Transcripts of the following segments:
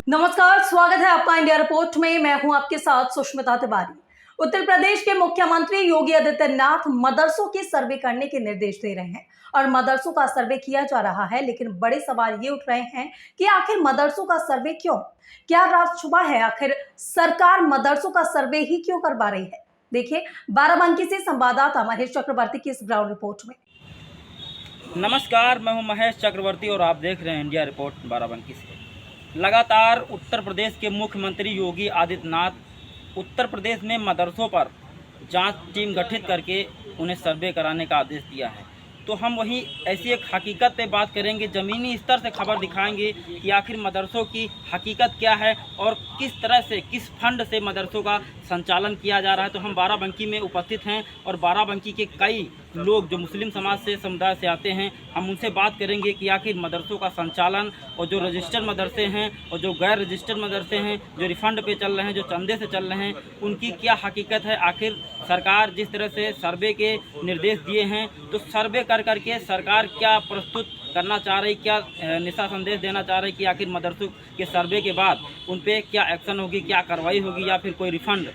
नमस्कार, स्वागत है आपका इंडिया रिपोर्ट में। मैं हूं आपके साथ सुष्मिता तिवारी। उत्तर प्रदेश के मुख्यमंत्री योगी आदित्यनाथ मदरसों की सर्वे करने के निर्देश दे रहे हैं और मदरसों का सर्वे किया जा रहा है, लेकिन बड़े सवाल ये उठ रहे हैं कि आखिर मदरसों का सर्वे क्यों? क्या राज छुपा है? आखिर सरकार मदरसों का सर्वे ही क्यों करवा रही है? देखिए बाराबंकी से संवाददाता महेश चक्रवर्ती की इस ग्राउंड रिपोर्ट में। नमस्कार, मैं हूं महेश चक्रवर्ती और आप देख रहे हैं इंडिया रिपोर्ट बाराबंकी से। लगातार उत्तर प्रदेश के मुख्यमंत्री योगी आदित्यनाथ उत्तर प्रदेश में मदरसों पर जांच टीम गठित करके उन्हें सर्वे कराने का आदेश दिया है। तो हम वहीं ऐसी एक हकीकत पे बात करेंगे, ज़मीनी स्तर से खबर दिखाएंगे कि आखिर मदरसों की हकीकत क्या है और किस तरह से, किस फंड से मदरसों का संचालन किया जा रहा है। तो हम बाराबंकी में उपस्थित हैं और बाराबंकी के कई लोग जो मुस्लिम समाज से, समुदाय से आते हैं, हम उनसे बात करेंगे कि आखिर मदरसों का संचालन और जो रजिस्टर्ड मदरसे हैं और जो गैर रजिस्टर्ड मदरसे हैं, जो रिफंड पे चल रहे हैं, जो चंदे से चल रहे हैं, उनकी क्या हकीकत है। आखिर सरकार जिस तरह से सर्वे के निर्देश दिए हैं, तो सर्वे कर करके सरकार क्या प्रस्तुत करना चाह रही, क्या निशा संदेश देना चाह रही कि आखिर मदरसों के सर्वे के बाद उन पे क्या एक्शन होगी, क्या कार्रवाई होगी या फिर कोई रिफंड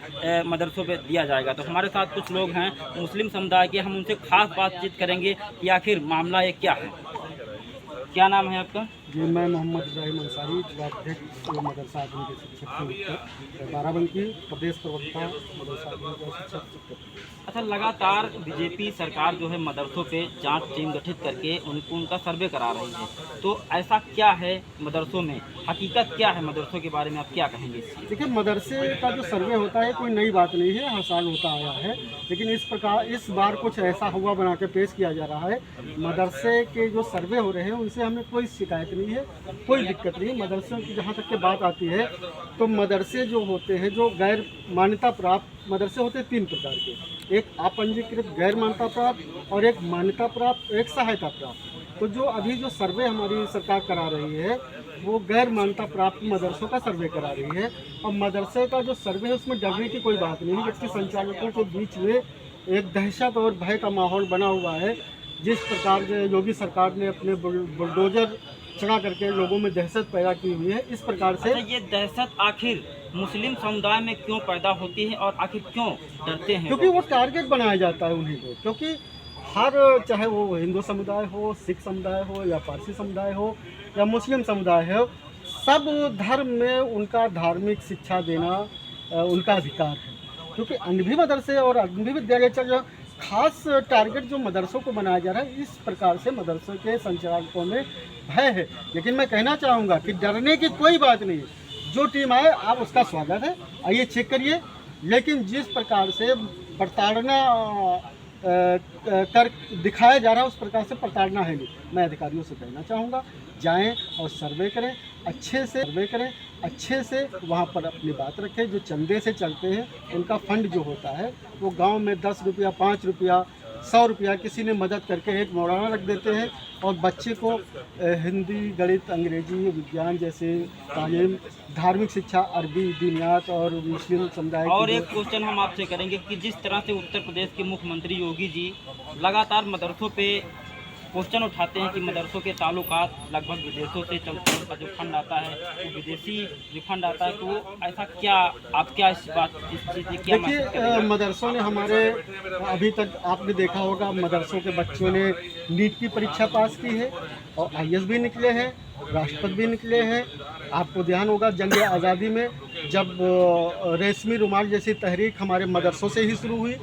मदरसों पे दिया जाएगा। तो हमारे साथ कुछ लोग हैं मुस्लिम समुदाय के, हम उनसे खास बातचीत करेंगे कि आखिर मामला ये क्या है। क्या नाम है आपका? जी, मैं मोहम्मद इब्राहिम अंसारी, जिलाध्यक्ष मदरसा आदमी के शिक्षक बाराबंकी, प्रदेश प्रवक्ता मदरसा आदमी के शिक्षक। अच्छा, लगातार बीजेपी सरकार जो है मदरसों पे जांच टीम गठित करके उनका सर्वे करा रही है, तो ऐसा क्या है मदरसों में, हकीकत क्या है मदरसों के बारे में आप क्या कहेंगे? देखिए, मदरसे का जो सर्वे होता है कोई नई बात नहीं है, हर साल होता आया है, लेकिन इस बार कुछ ऐसा हुआ बना के पेश किया जा रहा है। मदरसे के जो सर्वे हो रहे हैं उनसे हमें कोई शिकायत नहीं है, कोई दिक्कत नहीं। मदरसों की जहाँ तक की बात आती है तो मदरसे जो होते हैं, जो गैर मान्यता प्राप्त मदरसे होते हैं तीन प्रकार के, एक अपंजीकृत गैर मान्यता प्राप्त और एक मान्यता प्राप्त, एक सहायता प्राप्त। तो जो अभी जो सर्वे हमारी सरकार करा रही है वो गैर मान्यता प्राप्त मदरसों का सर्वे करा रही है। और मदरसे का जो सर्वे है उसमें डरने की कोई बात नहीं है, जबकि संचालकों के बीच में एक दहशत और भय का माहौल बना हुआ है। जिस प्रकार से योगी सरकार ने अपने बुलडोजर चढ़ा करके लोगों में दहशत पैदा की हुई है, इस प्रकार से। अच्छा, ये दहशत आखिर मुस्लिम समुदाय में क्यों पैदा होती है और आखिर क्यों डरते हैं? क्योंकि वो टारगेट बनाया जाता है उन्हीं को, क्योंकि हर, चाहे वो हिंदू समुदाय हो, सिख समुदाय हो या पारसी समुदाय हो या मुस्लिम समुदाय हो, सब धर्म में उनका धार्मिक शिक्षा देना उनका अधिकार है। क्योंकि अनभी मदरसे और अनभी विद्यालय चल, खास टारगेट जो मदरसों को बनाया जा रहा है, इस प्रकार से मदरसों के संचालकों में भय है। लेकिन मैं कहना चाहूँगा कि डरने की कोई बात नहीं है, जो टीम आए आप उसका स्वागत है, आइए चेक करिए। लेकिन जिस प्रकार से प्रताड़ना कर दिखाया जा रहा है उस प्रकार से प्रताड़ना है नहीं। मैं अधिकारियों से कहना चाहूँगा, जाएं और सर्वे करें, अच्छे से सर्वे करें, अच्छे से वहाँ पर अपनी बात रखें। जो चंदे से चलते हैं उनका फंड जो होता है वो गांव में 10 रुपया, 5 रुपया, 100 रुपया किसी ने मदद करके एक मौलाना रख देते हैं और बच्चे को हिंदी, गणित, अंग्रेजी, विज्ञान जैसे तालीम, धार्मिक शिक्षा, अरबी, दीनियात और मुस्लिम समुदाय। और एक क्वेश्चन हम आपसे करेंगे कि जिस तरह से उत्तर प्रदेश के मुख्यमंत्री योगी जी लगातार मदरसों पे क्वेश्चन उठाते हैं कि मदरसों के ताल्लुकात लगभग विदेशों से चलते हैं, उनका जो फंड आता है वो विदेशी रिफंड आता है, तो ऐसा क्या, आप क्या इस चीज़ की क्या? देखिए, मदरसों ने हमारे, अभी तक आपने देखा होगा, मदरसों के बच्चों ने नीट की परीक्षा पास की है और IAS भी निकले हैं, राष्ट्रपति भी निकले हैं। आपको ध्यान होगा जंग आज़ादी में जब रेशमी रुमाल जैसी तहरीक हमारे मदरसों से ही शुरू हुई,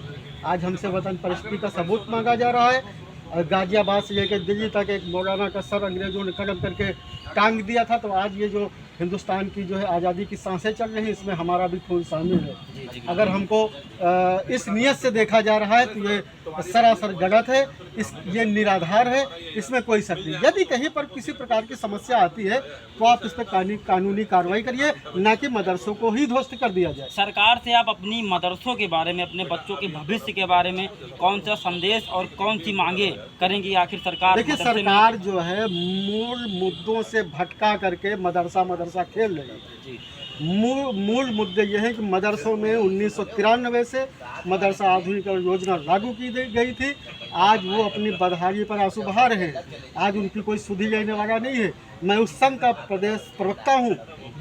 आज हमसे वतन परस्ती का सबूत मांगा जा रहा है। गाजियाबाद से लेकर दिल्ली तक एक मौलाना का सर अंग्रेजों ने कदम करके टांग दिया था। तो आज ये जो हिंदुस्तान की जो है आज़ादी की सांसें चल रही हैं, इसमें हमारा भी खून शामिल है। अगर हमको इस नियत से देखा जा रहा है तो ये सरासर गलत है, ये निराधार है, इसमें कोई शक नहीं। यदि कहीं पर किसी प्रकार की समस्या आती है तो आप इस पर कानूनी कार्रवाई करिए, ना कि मदरसों को ही ध्वस्त कर दिया जाए। सरकार से आप अपनी मदरसों के बारे में, अपने बच्चों के भविष्य के बारे में कौन सा संदेश और कौन सी मांगे करेंगी आखिर सरकार? देखिए, सरकार जो है मूल मुद्दों से भटका करके मदरसा खेल ले जाती है। मूल मुद्दे ये हैं कि मदरसों में 1993 से मदरसा आधुनिकीकरण योजना लागू की गई थी। आज वो अपनी बदहाली पर आंसू बहा रहे हैं। आज उनकी कोई सुधि लेने वाला नहीं है। मैं उस संघ का प्रदेश प्रवक्ता हूँ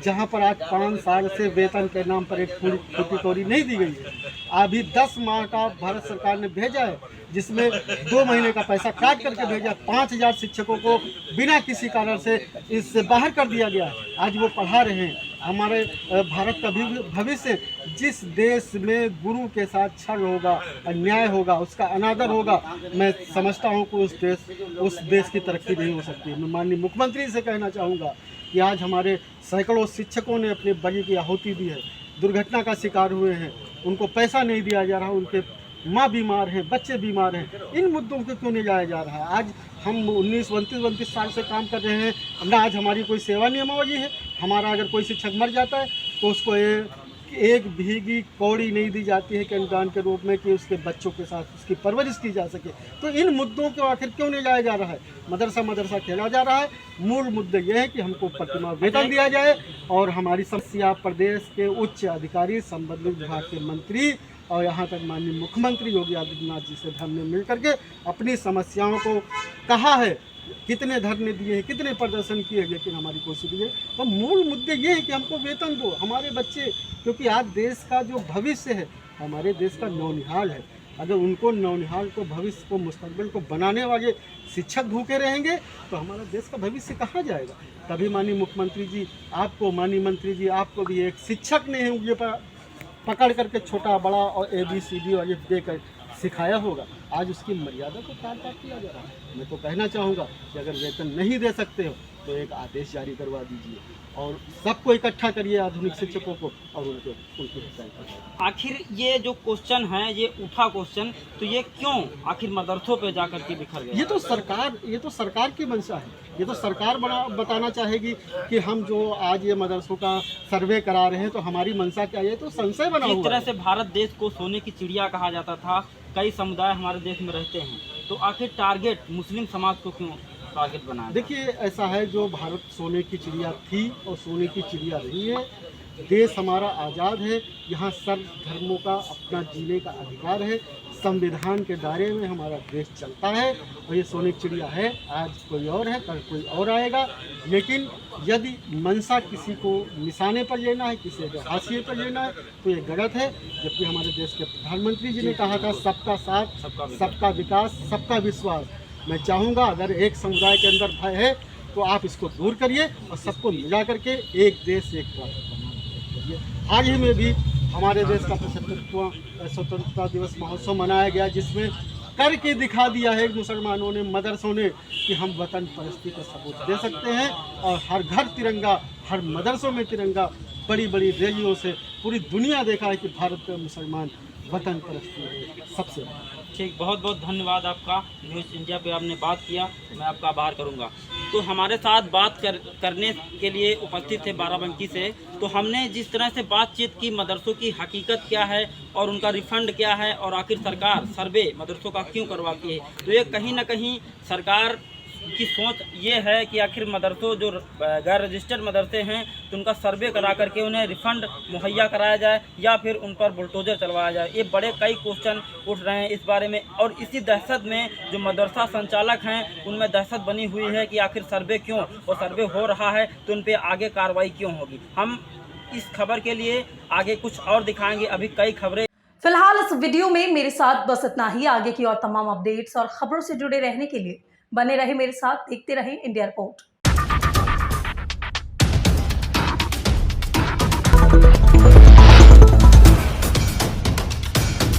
जहाँ पर आज 5 साल से वेतन के नाम पर एक फूटी कौड़ी नहीं दी गई है। अभी 10 माह का भारत सरकार ने भेजा है, जिसमें 2 महीने का पैसा काट करके भेजा। 5000 शिक्षकों को बिना किसी कारण से इससे बाहर कर दिया गया है। आज वो पढ़ा रहे हैं। हमारे भारत का भविष्य, जिस देश में गुरु के साथ छल होगा, अन्याय होगा, उसका अनादर होगा, मैं समझता हूँ कि उस देश की तरक्की नहीं हो सकती। मैं माननीय मुख्यमंत्री से कहना चाहूँगा कि आज हमारे सैकड़ों शिक्षकों ने अपने बलि की आहुति दी है, दुर्घटना का शिकार हुए हैं, उनको पैसा नहीं दिया जा रहा, उनके माँ बीमार हैं, बच्चे बीमार हैं। इन मुद्दों को क्यों नहीं लाया जा रहा है? आज हम 29-29 साल से काम कर रहे हैं, ना आज हमारी कोई सेवा नियमावली है। हमारा अगर कोई शिक्षक मर जाता है तो उसको एक भीगी कौड़ी नहीं दी जाती है कि अनुदान के रूप में, कि उसके बच्चों के साथ उसकी परवरिश की जा सके। तो इन मुद्दों को आखिर क्यों नहीं लाया जा रहा है? मदरसा खेला जा रहा है। मूल मुद्दे ये है कि हमको प्रतिमाह वेतन दिया जाए और हमारी समस्या प्रदेश के उच्च अधिकारी, संबंधित विभाग के मंत्री और यहाँ तक माननीय मुख्यमंत्री योगी आदित्यनाथ जी से हमने मिल करके अपनी समस्याओं को कहा है। कितने धरने दिए हैं, कितने प्रदर्शन किए, लेकिन हमारी कोई सुधी है। तो मूल मुद्दे ये है कि हमको वेतन दो, हमारे बच्चे, क्योंकि आज देश का जो भविष्य है, हमारे देश का नौनिहाल है। अगर उनको नौनिहाल को, भविष्य को, मुस्तकबिल को बनाने वाले शिक्षक भूखे रहेंगे तो हमारा देश का भविष्य कहाँ जाएगा? तभी माननीय मुख्यमंत्री जी आपको, माननीय मंत्री जी आपको भी एक शिक्षक ने उंगली पर पकड़ करके छोटा बड़ा और ABCD और ये देकर सिखाया होगा। आज उसकी मर्यादा को पार किया जा रहा है। मैं तो कहना चाहूँगा कि अगर वेतन नहीं दे सकते हो तो एक आदेश जारी करवा दीजिए और सबको इकट्ठा करिए, आधुनिक शिक्षकों को, और उनकी हिदायत करिए। आखिर ये जो क्वेश्चन है, ये उठा क्वेश्चन, तो ये क्यों आखिर मदरसों पे जाकर के बिखर गया? ये तो सरकार की मंशा है। ये तो सरकार बताना चाहेगी कि हम जो आज ये मदरसों का सर्वे करा रहे हैं तो हमारी मंशा क्या है? तो संशय बना हुआ है। जिस तरह से भारत देश को सोने की चिड़िया कहा जाता था, कई समुदाय हमारे देश में रहते हैं, तो आखिर टारगेट मुस्लिम समाज को क्यों टारगेट बनाया? देखिए, ऐसा है, जो भारत सोने की चिड़िया थी और सोने की चिड़िया रही है। देश हमारा आज़ाद है, यहाँ सर्व धर्मों का अपना जीने का अधिकार है, संविधान के दायरे में हमारा देश चलता है और ये सोने की चिड़िया है। आज कोई और है, कल कोई और आएगा, लेकिन यदि मंशा किसी को निशाने पर लेना है, किसी को हाशिए पर लेना है, तो ये गलत है। जबकि हमारे देश के प्रधानमंत्री जी ने कहा था, सबका साथ, सबका विकास, सबका विश्वास। मैं चाहूँगा अगर एक समुदाय के अंदर भय है तो आप इसको दूर करिए और सबको मिला करके एक देश एक राष्ट्र करिए। हाल ही में भी हमारे देश का 75वां स्वतंत्रता दिवस महोत्सव मनाया गया, जिसमें करके दिखा दिया है मुसलमानों ने, मदरसों ने, कि हम वतन परस्ती का सबूत दे सकते हैं और हर घर तिरंगा, हर मदरसों में तिरंगा, बड़ी बड़ी रैलियों से पूरी दुनिया देखा है कि भारत के मुसलमान वतन परस्ती सबसे। ठीक, बहुत बहुत धन्यवाद आपका। न्यूज़ इंडिया पे आपने बात किया, मैं आपका आभार करूंगा। तो हमारे साथ बात करने के लिए उपस्थित थे बाराबंकी से। तो हमने जिस तरह से बातचीत की, मदरसों की हकीकत क्या है और उनका रिफंड क्या है और आखिर सरकार सर्वे मदरसों का क्यों करवाती है, तो ये कहीं ना कहीं सरकार की सोच ये है कि आखिर मदरसों जो गैर रजिस्टर्ड मदरसे हैं तो उनका सर्वे करा करके उन्हें रिफ़ंड मुहैया कराया जाए या फिर उन पर बुलडोजर चलवाया जाए। ये बड़े कई क्वेश्चन उठ रहे हैं इस बारे में, और इसी दहशत में जो मदरसा संचालक हैं उनमें दहशत बनी हुई है कि आखिर सर्वे क्यों, और सर्वे हो रहा है तो उन पर आगे कार्रवाई क्यों होगी। हम इस खबर के लिए आगे कुछ और दिखाएंगे, अभी कई खबरें। फिलहाल इस वीडियो में मेरे साथ बस इतना ही। आगे की और तमाम अपडेट्स और खबरों से जुड़े रहने के लिए बने रहे मेरे साथ, देखते रहें इंडिया रिपोर्ट।